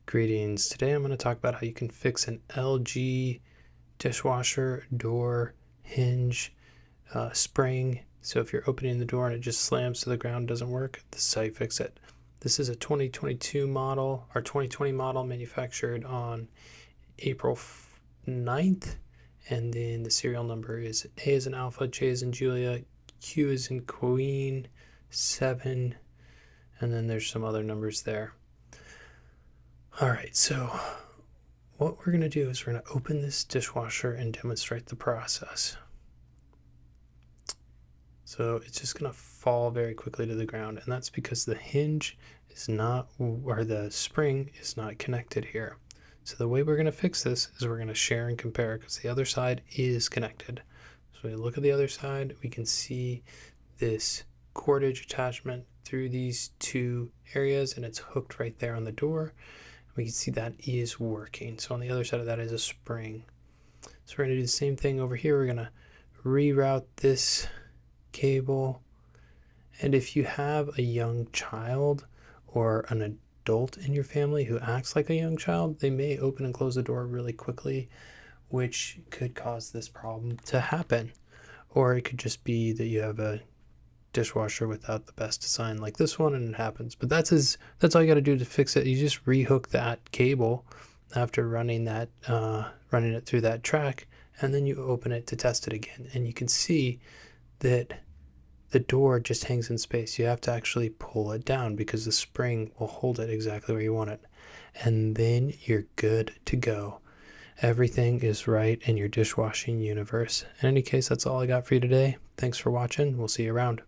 Greetings. Today I'm going to talk about how you can fix an LG dishwasher door hinge spring. So if you're opening the door and it just slams to the ground, doesn't work, this is how you fix it. This is a 2022 model or 2020 model manufactured on April 9th. And then the serial number is A as in Alpha, J as in Julia, Q as in Queen, 7, and then there's some other numbers there. All right, so what we're going to do is we're going to open this dishwasher and demonstrate the process. So it's just going to fall very quickly to the ground, and that's because the hinge is not, or the spring is not connected here. So the way we're going to fix this is we're going to share and compare because the other side is connected. So we look at the other side, we can see this cordage attachment through these two areas, and it's hooked right there on the door. We can see that is working. So on the other side of that is a spring. So we're going to do the same thing over here. We're going to reroute this cable. And if you have a young child or an adult in your family who acts like a young child, they may open and close the door really quickly, which could cause this problem to happen. Or it could just be that you have a dishwasher without the best design like this one, and it happens. But that's all you got to do to fix it. You just rehook that cable after running it through that track, and then you open it to test it again, and you can see that the door just hangs in space. You have to actually pull it down because the spring will hold it exactly where you want it, and then you're good to go. Everything is right in your dishwashing universe. In any case, that's all I got for you today. Thanks for watching. We'll see you around.